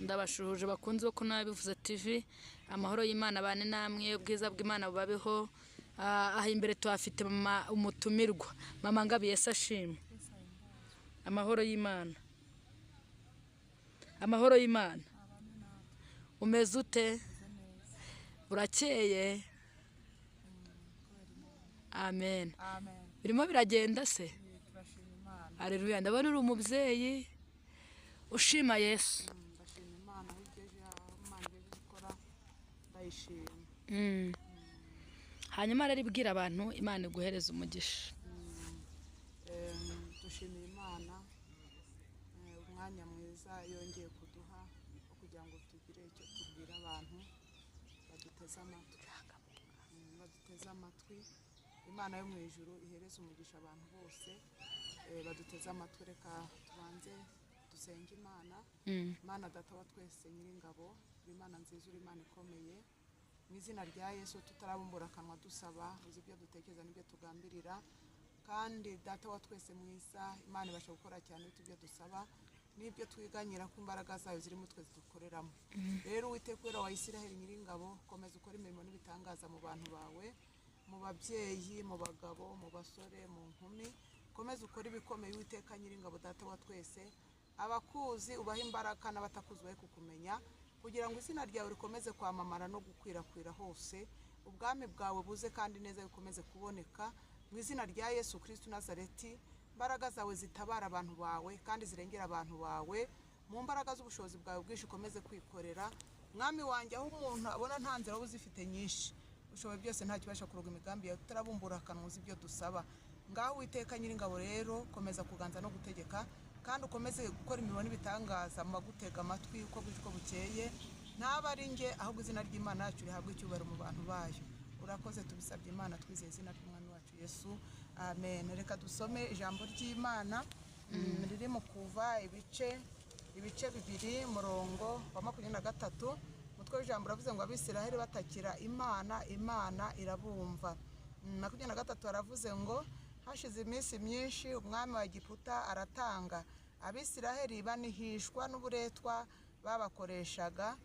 ndabashuhuje bakunze ko nabivuze TV amahoro y'Imana bane namwe ubwiza bw'Imana bubabeho. Aha imbere tuhafite umutumirwa mama Ngabi Yesu ashimwe. Amahoro y'Imana, amahoro y'Imana. Umeze ute? Urakeye? Amen. Birimo biragenda se? Haleluya. Ndabona uri umubyeyi ushima Yesu. Hanyuma rero ibwira abantu Imana iguhereza umugisha. Dushimiye Imana umwanya mwiza yongeye kuduha kugira ngo tugire icyo tubwira abantu baduteze amatwi. Imana yo mu ijuru ihereza umugisha abantu bose baduteze amatwi. Reka tubanze dusenge Imana. Imana data wa twese nyiringabo, Imana nziza, uri Imana ikomeye. Mu izina rya Yesu tutarabumbura akanwa dusaba, uzi ibyo dutekereza n'ibyo tugambirira, kandi data wa twese mwiza, Imana ibasha gukora cyane ibyo dusaba n'ibyo twiganyira ku imbaraga zayo ziri mu twe dukoreramo. Rero Uwiteka wera wa Isiraheli nyiringabo, komeza ukora imirimo n'ibitangaza mu bantu bawe, mu babyeyi, mu bagabo, mu basore, mu nkumi. Komeza ukora ibikomeye Uwiteka nyiringabo, data wa twese. Abakuzi ubaha imbaraga n'abatakuzi bahe kukumenya, kugira ngo izina ryawe rikomeze kwamamara no gukwirakwira hose, ubwami bwawe buze kandi neza bikomeze kuboneka. Mu izina rya Yesu Kristo Nazareti, imbaraga zawe zitabara abantu bawe kandi zirengera abantu bawe, mu mbaraga z'ubushobozi bwawe bwinshi ukomeze kwikorera. Mwami wanjye, aho umuntu abona nta nzira wowe uzifite nyinshi, ushoboye byose nta kibasha kuroga imigambi yawe, tutarabumbura akanwa uzi ibyo dusaba. Ngaho Uwiteka nyiringabo rero, komeza kuganza no gutegeka, kandi ukomeze gukora imirimo n'ibitangaza mu bagutega amatwi uko bwije uko bukeye. Ntaba ari nge, ahubwo izina ry'Imana yacu rihabwe icyubahiro mu bantu bayo. Urakoze tubisabye Imana twizeye izina ry'Umwami wacu Yesu, amen. Reka dusome ijambo ry'Imana riri mu Kuva ibice bibiri murongo wa 23. Umutwe w'ijambo uravuze ngo Abisiraheli batakira Imana, Imana irabumva. 23 aravuze ngo hashize iminsi myinshi umwami wa Egiputa aratanga, Abisiraheli banihishwa n'uburetwa babakoreshaga,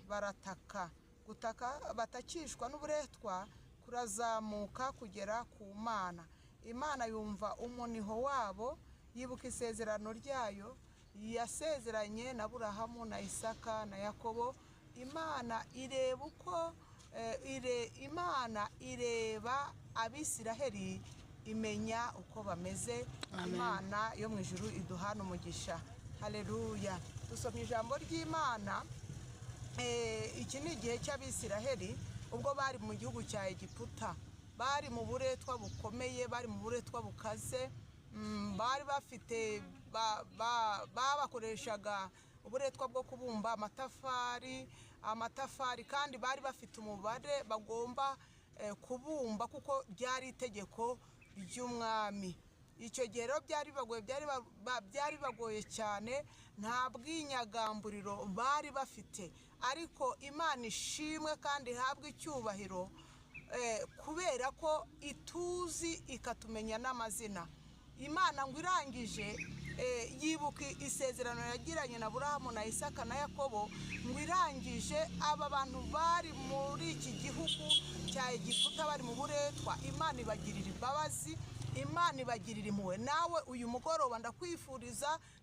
barataka. Gutaka batakishwa n'uburetwa kurazamuka kugera ku Mana. Imana yumva umuniho wabo, yibuka isezerano ryayo yasezeranye na Aburahamu na Isaka na Yakobo. Imana ireba Abisiraheli, imenya uko bameze. Imana yo mu ijuru iduhana umugisha. Haleluya. Dusomye ijambo ry'Imana. Iki ni igihe cy'Abisiraheli ubwo bari mu gihugu cya Egiputa, bari mu buretwa bukomeye, bari mu buretwa bukaze. Bari bafite babakoreshaga uburetwa bwo kubumba amatafari, kandi bari bafite umubare bagomba kubumba kuko ryari itegeko ry'umwami. Icyo gihe rero byari bagoye cyane, nta bwinyagamburiro bari bafite. Ariko Imana ishimwe kandi ihabwe icyubahiro, kubera ko ituzi ikatumenya n'amazina. Imana ngo irangije yibuka isezerano yagiranye na Aburahamu na Isaka na Yakobo, ngo irangije aba bantu bari muri iki gihugu cya Egiputa bari mu buretwa, Imana ibagirira imbabazi, Imana ibagirira impuhwe. Nawe uyu mugoroba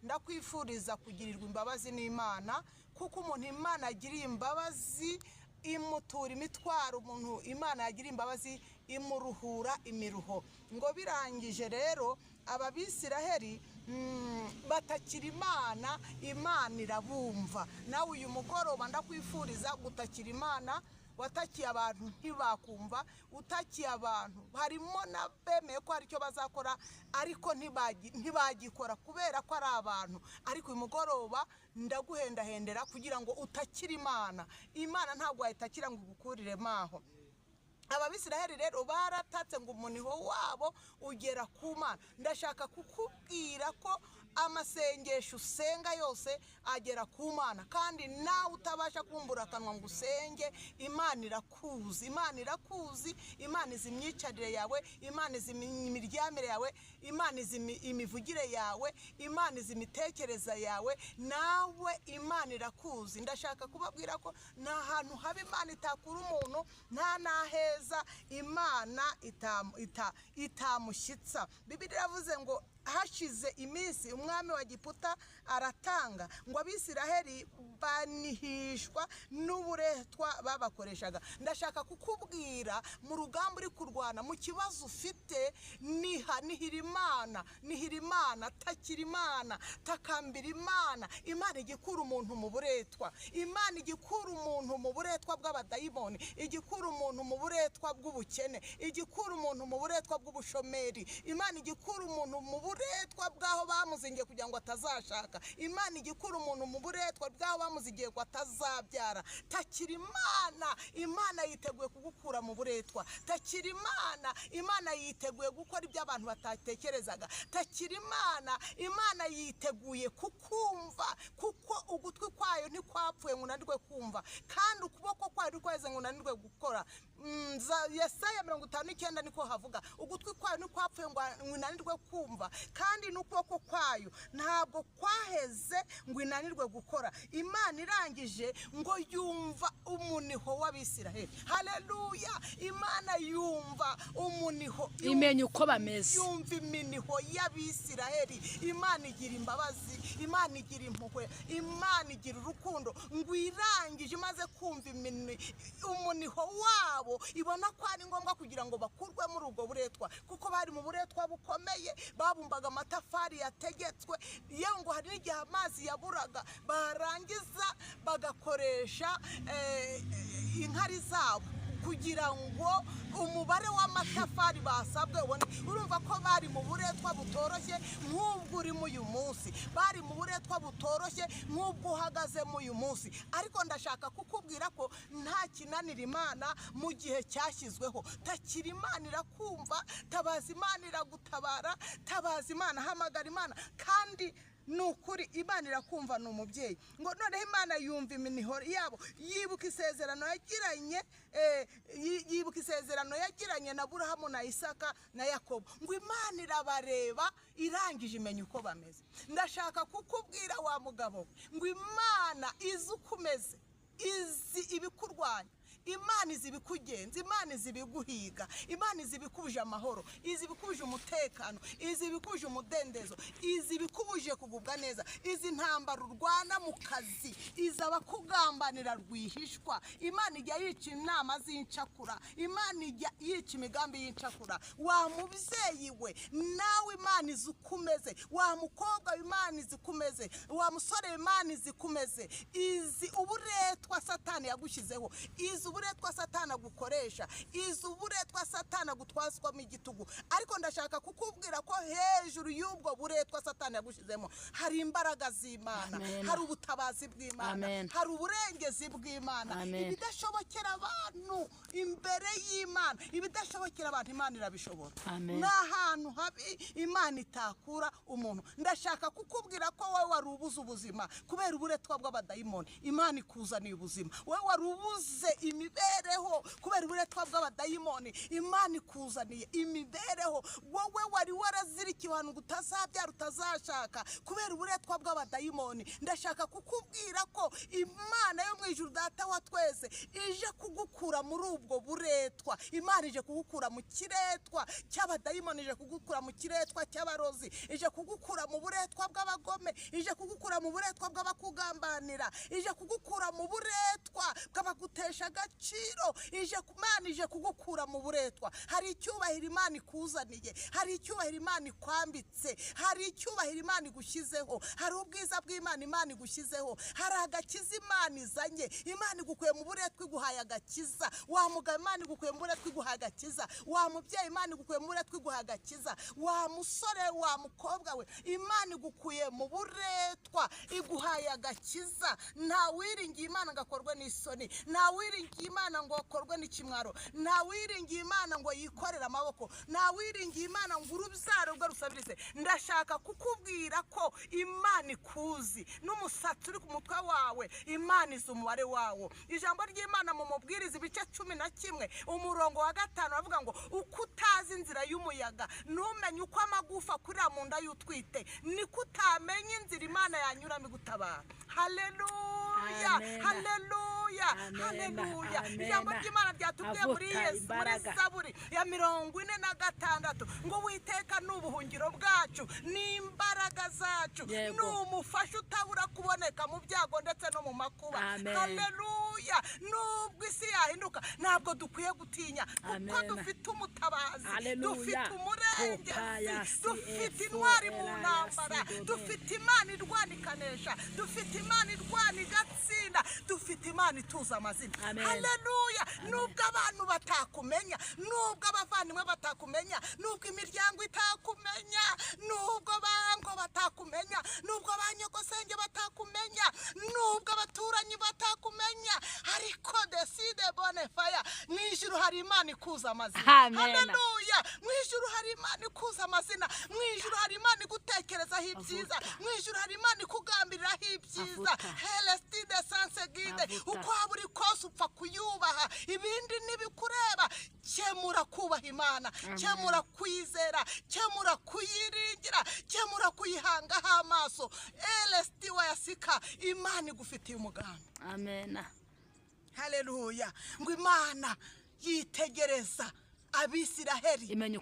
ndakwifuriza kugirirwa imbabazi n'Imana, kuko umuntu Imana yagiriye imbabazi imutura imitwaro. Umuntu Imana yagiriye imbabazi imuruhura imiruho. Ngo birangije rero aba Bisiraheli batakira Imana, Imana irabumva. Nawe uyu mugoroba ndakwifuriza gutakira Imana. Watakiye abantu ntibakumva, utakiye abantu harimo nabemeye ko hari icyo bazakora, ariko ntibagikora kubera ko ari abantu. Ariko uyu mugoroba ndaguhendahendera kugira ngo utakire Imana. Imana ntabwo wayitakira ngo ugukurire maho. Aba Bisiraheli rero baratatse ngo umuniho wabo ugera ku Mana. Ndashaka kukubwira ko amasengesho usenga yose agera ku Mana, kandi nawe utabasha kumbura akanwa ngo usenge, Imana irakuzi. Imana irakuzi, Imana izi imyicarire yawe, Imana izi imiryamire yawe, Imana izi imivugire yawe, Imana izi imitekereza yawe, nawe Imana irakuzi. Ndashaka kubabwira ko nta hantu haba Imana itakura umuntu, nta naheza Imana itamushyitsa. Bibiliya iravuze ngo hashize iminsi umwami wa Giputa aratanga ngo Abisiraheli banihishwa n'uburetwa babakoreshaga. Ndashaka kukubwira mu rugamba uri kurwana, mu kibazo ufite, nihira Imana, takira Imana, takambira Imana. Imana igikura umuntu mu buretwa, Imana igikura umuntu mu buretwa bw'abadayimoni, igikura umuntu mu buretwa bw'ubukene, igikura umuntu mu buretwa bw'ubushomeri, Imana igikura umuntu mu buretwa bw'aho bamuzingiye kugira ngo atazashaka, Imana igikura umuntu mu buretwa bw'aho bamuzingiye ngo atazabyara. Takira Imana, Imana yiteguye kugukura mu buretwa. Takira Imana, Imana yiteguye gukora ibyo abantu batatekerezaga. Takira Imana, Imana yiteguye kukumva, kuko ugutwi kwayo ntikwapfuye ngo unanirwe kumva, kandi ukuboko kwayo ntikwaheze ngo unanirwe gukora. Yesaya 59 niko havuga, ugutwi kwayo ntikwapfuye ngo unanirwe kumva, kandi n'ukuboko kwayo ntabwo kwaheze ngo inanirwe gukora. Imana irangije ngo yumva umuniho w'Abisiraheli. Haleluya! Imana yumva umuniho, imenya uko bameze, yumva iminiho y'Abisiraheli. Imana igira imbabazi, Imana igira impuhwe, Imana igira urukundo. Ngo irangije imaze kumva umuniho wabo, ibona ko ari ngombwa kugira ngo bakurwe muri ubwo buretwa, kuko bari mu buretwa bukomeye, babumbaga amatafari yategetswe. Yewe ngo hari n'igihe amazi yaburaga, barangiza bagakoresha inkari zabo kugira ngo umubare w'amatafari basabwe ubone. Urumva ko bari mu buretwa butoroshye nk'ubwo urimo uyu munsi, bari mu buretwa butoroshye nk'ubwo uhagazemo uyu munsi. Ariko ndashaka kukubwira ko nta kinanira Imana mu gihe cyashyizweho. Takira Imana irakumva, tabaza Imana iragutabara, tabaza Imana, hamagara Imana, kandi nukuri Imana irakumva. Ni umubyeyi ngo noneho Imana yumva iminiho yabo, yibuka isezerano yagiranye na Aburahamu na Isaka na Yakobo. Ngo Imana irabareba, irangije imenya uko bameze. Ndashaka kukubwira wa mugabo ngo Imana izi uko umeze, izi ibikurwanya, Imana izi ibikugenza, Imana izi ibiguhiga, Imana izi ibikubuje amahoro, izi ibikubuje umutekano, izi ibikubuje umudendezo, izi ibikubuje kugubwa neza, izi ntambara urwana mu kazi, izi abakugambanira rwihishwa. Imana ijya yica inama z'incakura, Imana ijya yica imigambi y'incakura. Wa mubyeyi we nawe Imana izi uko umeze, wa mukobwa Imana izi uko umeze, wa musore Imana izi uko umeze. Izi uburetwa Satani yagushyizeho, izi uburetwa Satani agukoresha, izi uburetwa Satani agutwazwamo igitugu. Ariko ndashaka kukubwira ko hejuru y'ubwo buretwa Satani yagushizemo hari imbaraga z'Imana, hari ubutabazi bw'Imana, hari uburengezi bw'Imana. Ibidashobokera abantu imbere y'Imana, ibidashobokera abantu Imana irabishobora. N'ahantu habi Imana itakura umuntu. Ndashaka kukubwira ko wowe wari ubuze ubuzima kubera uburetwa bw'abadayimoni, Imana ikuzaniye ubuzima. Wowe wari ubuze imibereho kubera uburetwa bw'abadayimoni, Imana ikuzaniye imibereho. Wowe wari warazirikiwe ahantu utazabyara, utazashaka kubera uburetwa bw'abadayimoni. Ndashaka kukubwira ko Imana yo mu ijuru, Data wa twese, ije kugukura muri ubwo buretwa. Imana ije kugukura mu kiretwa cy'abadayimoni, ije kugukura mu kiretwa cy'abarozi, ije kugukura mu buretwa bw'abagome, ije kugukura mu buretwa bw'abakugambanira, ije kugukura mu buretwa bw'abagutesha agaciro. Imana ije kugukura mu buretwa. Hari icyubahiro Imana ikuzaniye, hari icyubahiro Imana ikwambitse, hari icyubahiro Imana igushyizeho, hari ubwiza bw'Imana Imana igushyizeho, hari agakiza Imana izanye. Imana igukuye mu buretwa iguhaye agakiza. Wa mugabo Imana igukuye mu buretwa iguhaye agakiza. Wa mubyeyi Imana igukuye mu buretwa iguhaye agakiza. Wa musore, wa mukobwa we, Imana igukuye mu buretwa iguhaye yampaye agakiza. Nta wiringiye Imana ngo akorwe n'isoni, nta wiringiye Imana ngo akorwe n'ikimwaro, nta wiringiye Imana ngo yikorere amaboko, nta wiringiye Imana ngo urubyaro rwe rusabirize. Ndashaka kukubwira ko Imana ikuzi, n'umusatsi uri ku mutwe wawe Imana izi umubare wawo. Ijambo ry'Imana mu Mubwiriza ibice 11 umurongo wa 5 bavuga ngo uko utazi inzira y'umuyaga numenye uko amagufa kurira mu nda y'utwite, niko utamenya inzira Imana yanyuramo gutabara. Haleluya, haleluya, haleluya. Ijambo ry'Imana ryatubwiye muri Zaburi ya 46 ngo Uwiteka n'ubuhungiro bwacu n'imbaraga zacu, n'umufasha utabura kuboneka mu byago ndetse no mu makuba. Haleluya. Nubwo isi yahinduka ntabwo dukwiye gutinya, kuko dufite umutabazi, dufite umurengezi, dufite intwari mu ntambara, dufite Imana irwana ikanesha, dufite Imana irwana igatsinda, dufite Imana ituza amazina. Haleluya. Nubwo abantu batakumenya, nubwo abavandimwe batakumenya, nubwo imiryango itakumenya, nubwo bango batakumenya, nubwo abanyogosenge batakumenya, nubwo abaturanyi batakumenya, ariko deside bone fire mu ijuru hari Imana ikuza amazina. Haleluya. Mu ijuru hari Imana ikuza amazina, mu ijuru hari Imana igutekerezaho ibyiza, mu ijuru hari Imana ikugambiriraho ibyiza. Helestide sanse gide, uko waba uri kose upfa kuyubaha, ibindi ntibikureba. Kemura kubaha Imana, kemura kwizera, kemura kuyiringira, kemura kuyihangaho amaso. Elesti wayasika, Imana igufitiye umugambi. Amen. Haleluya. Ngo Imana yitegereza Abisiraheli, imenya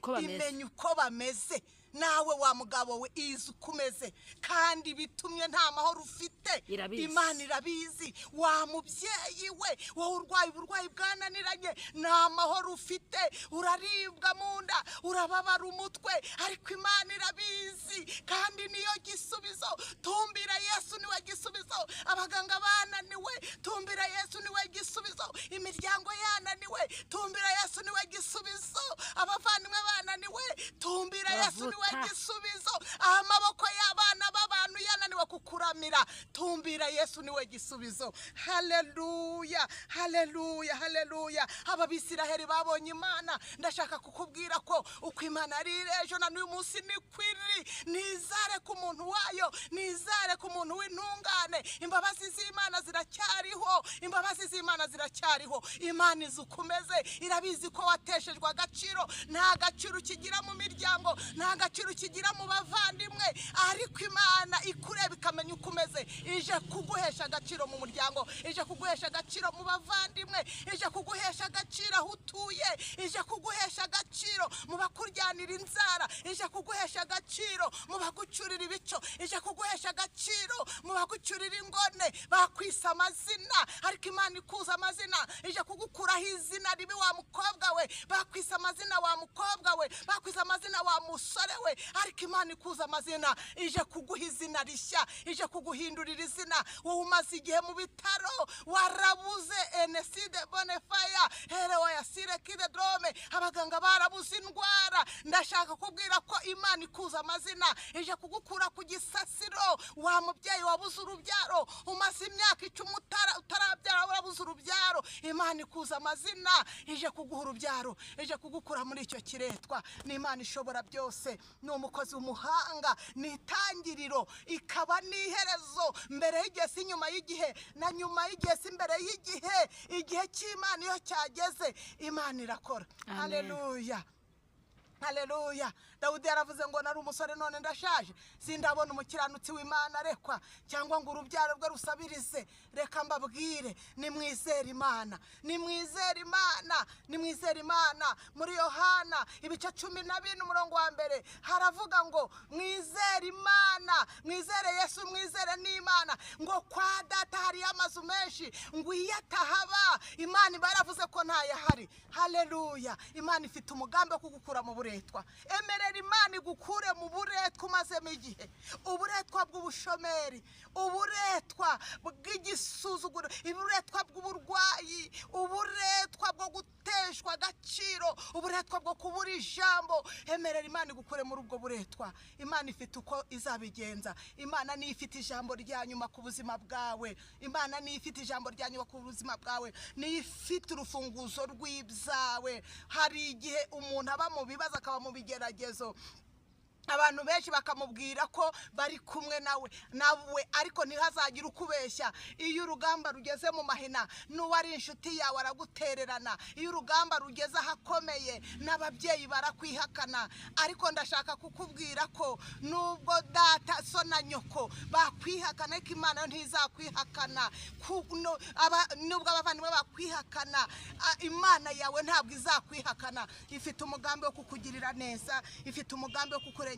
uko bameze. Nawe wa mugabo we izi ukumeze, kandi bitumye nta mahoro ufite. Imana irabizi. Wa mubyeyi we wowe urwaye uburwayi bwananiranye, nta mahoro ufite, uraribwa mu nda, urababara umutwe, ariko Imana irabizi kandi niyo gisubizo. Tumbira Yesu niwe gisubizo. Abaganga bananiwe, tumbira Yesu niwe gisubizo. Imiryango yananiwe, tumbira Yesu niwe gisubizo. Abavandimwe bananiwe, tumbira Yesu niwe gisubizo. Amaboko y'abana b'abantu yananiwe kukuramira, tumbira Yesu niwe gisubizo. Haleluya, haleluya, haleluya. Ababisiraheli babonye Imana. Ndashaka kukubwira ko uko Imana ari ejo na n'uyu munsi ni kwiri. Nizare ku muntu wayo, nizare ku muntu w'intungane. Imbabazi z'Imana ziracyariho, imbabazi z'Imana ziracyariho. Imana izi ukumeze, irabizi ko wateshejwe agaciro. Nta gaciro kigira mu miryango, nta gaciro kigira mu bavandimwe, ariko Imana ikureba ikamenya uko umeze. Ije kuguhesha agaciro mu muryango, ije kuguhesha agaciro mu bavandimwe, ije kuguhesha agaciro aho utuye, ije kuguhesha agaciro mu bakuryanira inzara, ije kuguhesha agaciro mu bagucurira ibico, ije kuguhesha agaciro mu bagucurira ingone. Bakwisa amazina, ariko Imana ikuza amazina. Ije kugukuraho izina ribi wa mukobwa we, bakwisa amazina wa mukobwa we, bakwisa amazina wa musore we, ariko Imana ikuza amazina. Ije kuguha izina rishya, ije kuguhindurira izina. Wowe umaze igihe mu bitaro, warabuze Eneside Bonefaya, here wayasire kide drome, abaganga barabuze indwara. Ndashaka kubwira ko Imana ikuza amazina. Ije kugukura ku gisasiro, wa mubyeyi wabuze urubyaro, umaze imyaka 10 utarabyara, warabuze urubyaro. Imana ikuza amazina, ije kuguha urubyaro, ije kugukura muri icyo kiretwa. Ni Imana ishobora byose, ni umukozi w'umuhanga, ni itangiriro ikaba n'iherezo, mbere y'igihe si nyuma y'igihe, na nyuma y'igihe si mbere y'igihe. Igihe cy'Imana iyo cyageze, Imana irakora. Haleluya, haleluya. Dawudi yaravuze ngo nari umusore none ndashaje, sindabona umukiranutsi w'Imana arekwa, cyangwa ngo urubyaro rwe rusabirize. Reka mbabwire, nimwizere Imana, nimwizere Imana, nimwizere Imana. Muri Yohana ibice 12 umurongo wa mbere haravuga ngo mwizere Imana, mwizere Yesu, mwizere n'Imana. Ngo kwa data hari amazu menshi, ngo iyo atahaba Imana baravuze ko ntayahari. haleluya. Imana ifite umugambi wo kugukura mu buretwa. Emerera Imana igukure mu buretwa umazemo igihe, uburetwa bw'ubushomeri, uburetwa bw'igisuzuguro, uburetwa bw'uburwayi, uburetwa bwo guteshwa agaciro, uburetwa bwo kubura ijambo. Emerera Imana igukure muri ubwo buretwa. Imana ifite uko izabigenza. Imana ni ifite ijambo rya nyuma ku buzima bwawe. Imana ni ifite ijambo rya nyuma ku buzima bwawe, ni ifite urufunguzo rw'ibyawe. Hari igihe umuntu aba mu bibazo, akaba mu bigeragezo, abantu benshi bakamubwira ko bari kumwe nawe ariko ntihazagira ukubeshya. Iyo urugamba rugeze mu mahina, n'uwari inshuti yawe aragutererana. Iyo urugamba rugeze ahakomeye, n'ababyeyi barakwihakana. Ariko ndashaka kukubwira ko nubwo data, so na nyoko bakwihakana, ariko Imana yo ntizakwihakana. Nubwo abavandimwe bakwihakana, Imana yawe ntabwo izakwihakana. Ifite umugambi wo kukugirira neza, ifite umugambi wo kukurengera.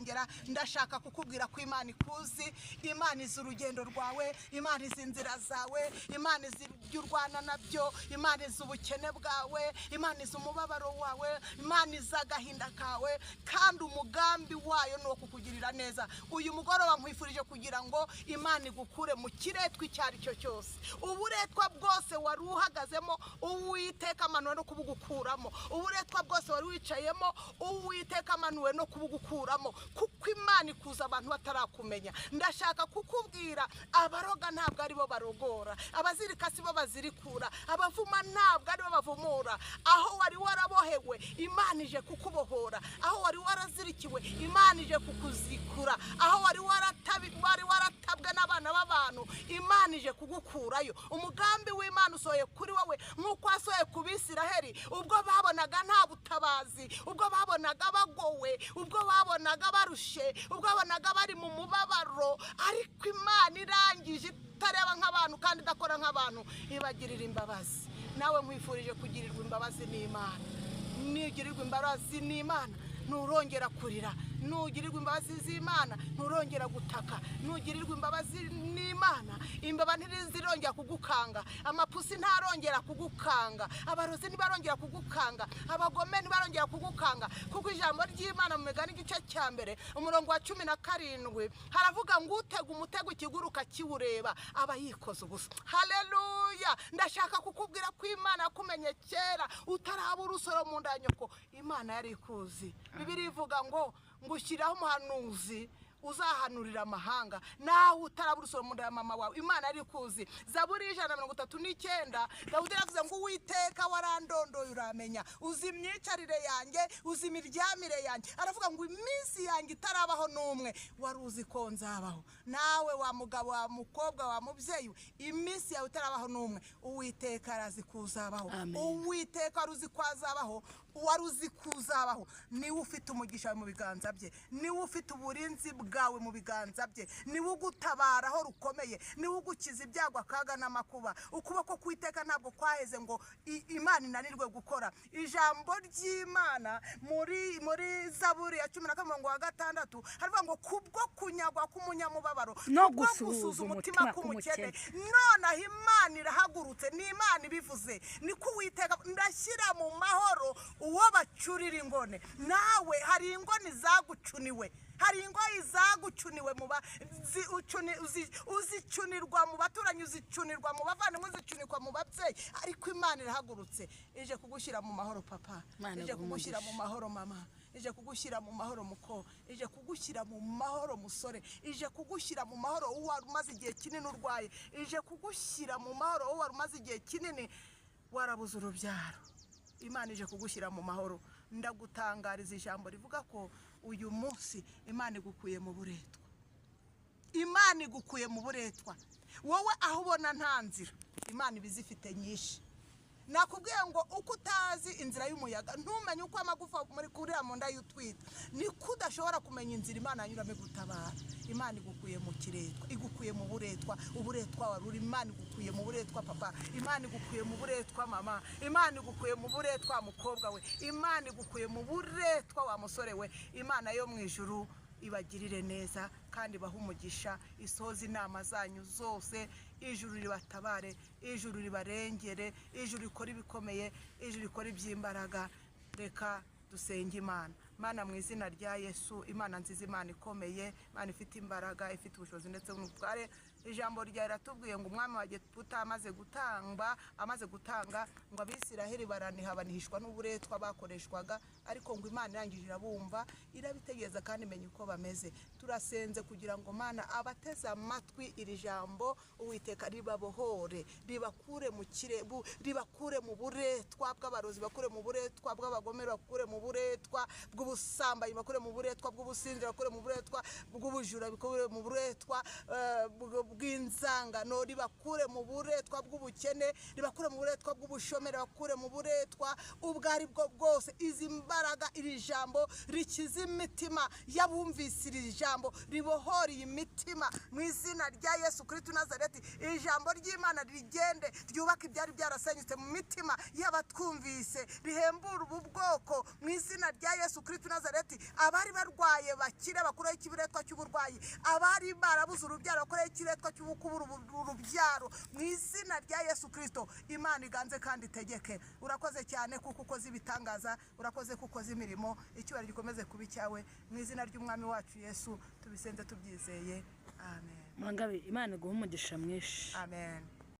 Ndashaka kukubwira ko Imana ikuzi, Imana izi urugendo rwawe, Imana izi inzira zawe, Imana izi ibyo urwana nabyo, Imana izi ubukene bwawe, Imana izi umubabaro wawe, Imana izi agahinda kawe, kandi umugambi wayo ni uwo kukugirira neza. Uyu mugoroba nkwifurije kugira ngo Imana igukure mu kiretwa icyo ari cyo cyose. Uburetwa bwose wari uhagazemo, Uwiteka amanuwe no kubugukuramo. Uburetwa bwose wari wicayemo, Uwiteka amanuwe no kubugukuramo, kuko Imana ikuza abantu batarakumenya. Ndashaka kukubwira, abaroga ntabwo ari bo barogora, abazirika si bo bazirikura, abavuma ntabwo ari bo bavumura. Aho wari warabohewe, Imana ije kukubohora. Aho wari warazirikiwe, Imana ije kukuzikura. Aho wari waratabwe n'abana b'abantu, Imana ije kugukurayo. Umugambi w'Imana usohoye kuri wowe nk'uko wasohoye ku Bisiraheli, ubwo babonaga nta butabazi, ubwo babonaga bagowe, ubwo babonaga barushe, ubwo babonaga bari mu mubabaro. Ariko Imana irangije, itareba nk'abantu kandi idakora nk'abantu, ibagirira imbabazi. Nawe nkwifurije kugirirwa imbabazi n'Imana. Nigirirwa imbabazi n'Imana, nturongera kurira. Nugirirwa imbabazi z'Imana, nturongera gutaka. Nugirirwa imbabazi n'Imana, imbaba ntizirongera kugukanga, amapusi ntarongera kugukanga, abarozi ntibarongera kugukanga, abagome ntibarongera kugukanga. Kuko ijambo ry'Imana mu Migani igice cya mbere umurongo wa 17 haravuga ngo utega umutego ikiguruka kiwureba aba yikoze ubusa. Haleluya. Ndashaka kukubwira ko Imana yakumenye kera utaraba urusoro mu nda nyoko. Imana yari ikuzi. Bibiliya ivuga ngo ngushyiraho umuhanuzi uzahanurira amahanga, nawe utaraba urusoro mu nda ya mama wawe. Imana yari ikuzi. Zaburi 139 Dawudi yavuze ngo Uwiteka warandondoye uramenya, uzi imyicarire yanjye, uzi imiryamire yanjye. Aravuga ngo iminsi yanjye itarabaho n'umwe wari uzi ko nzabaho. Nawe wa mugabo, wa mukobwa, wa mubyeyi, iminsi yawe itarabaho n'umwe, Uwiteka arazi kuzabaho. Uwiteka aruzi ko azabaho, wari uzi kuzabaho. Niwe ufite umugisha mu biganza bye, niwe ufite uburinzi bwawe mu biganza bye, niwe ugutabara aho rukomeye, niwe ugukiza ibyago, akaga n'amakuba. Ukuboko kw'Uwiteka ntabwo kwaheze ngo Imana inanirwe gukora. Ijambo ry'Imana muri Zaburi ya 16 haravuga ngo kubwo kunyagwa k'umunyamubabaro no gusuhuza umutima k'umukene, nonaho Imana irahagurutse. Ni Imana ibivuze, niko Uwiteka ndashyira mu mahoro uwo bacurira ingone. Nawe hari ingoni zagucuniwe, hari ingoyi zagucuniwe uzicunirwa mu baturanyi, uzicunirwa mu bavandimwe, uzicunirwa mu babyeyi. Ariko Imana irahagurutse, ije kugushyira mu mahoro papa, ije kugushyira mu mahoro mama, ije kugushyira mu mahoro muko, ije kugushyira mu mahoro musore, ije kugushyira mu mahoro uwari umaze igihe kinini urwaye, ije kugushyira mu mahoro uwari umaze igihe kinini warabuze urubyaro. Imana ije kugushyira mu mahoro. Ndagutangariza ijambo rivuga ko uyu munsi Imana igukuye mu buretwa. Imana igukuye mu buretwa. Wowe aho ubona nta nzira, Imana ibizifite nyinshi. Nakubwiye ngo uko utazi inzira y'umuyaga, ntumenye uko amagufa muri kuriya mu nda y'utwita, niko udashobora kumenya inzira Imana anyuramo gutabara. Imana igukuye mu kiretwa, igukuye mu buretwa. Uburetwa waruri, Imana igukuye mu buretwa papa, Imana igukuye mu buretwa mama, Imana igukuye mu buretwa mukobwa we, Imana igukuye mu buretwa wa musore we. Imana yo mu ijuru ibagirire neza kandi bahe umugisha, isohoze inama zanyu zose, ijuru ribatabare, ijuru ribarengere, ijuru rikora ibikomeye, ijuru rikora iby'imbaraga. Reka dusenge Imana. Mana mu izina rya Yesu, Imana nziza, Imana ikomeye, Imana ifite imbaraga, ifite ubushobozi ndetse n'ubutware. Ijambo rya riratubwiye ngo umwami wa Egiputa amaze gutanga ngo Abisiraheli baraniha, banihishwa n'uburetwa bakoreshwaga, ariko ngo Imana irangije irabumva, irabitegereza kandi imenya uko bameze. Turasenze kugira ngo Mana abateze amatwi iri jambo, Uwiteka ribabohore, ribakure mu kirebu, ribakure mu buretwa bw'abarozi, bakure mu buretwa bw'abagomero, bakure mu buretwa bw'ubusambanyi, bakure mu buretwa bw'ubusinzi, bakure mu buretwa bw'ubujura, bakure mu buretwa bw'inzangano, ribakure mu buretwa bw'ubukene, ribakure mu buretwa bw'ubushomeri, bakure mu buretwa ubwo ari bwo bwose. Izi mbaraga iri jambo rikiza imitima y'abumvise iri jambo, ribohora iyi mitima mu izina rya Yesu Kristo Nazareti. Ijambo ry'Imana rigende ryubaka ibyari byarasenyutse mu mitima y'abatwumvise, rihembura ubu bwoko mu izina rya Yesu Kristo Nazareti. Abari barwaye bakire, bakureho ikibiretwa cy'uburwayi, abari barabuze urubyaro bakureho ikiretwa cy'ubukubura urubyaro mu izina rya Yesu Kristo. Imana iganze kandi itegeke. Urakoze cyane kuko ukoze ibitangaza, urakoze kuko ukoze imirimo, icyubahiro gikomeze kuba icyawe mu izina ry'umwami wacu Yesu tubisenze tubyizeye, amen. Mangabe Imana iguhe umugisha mwinshi. Amen.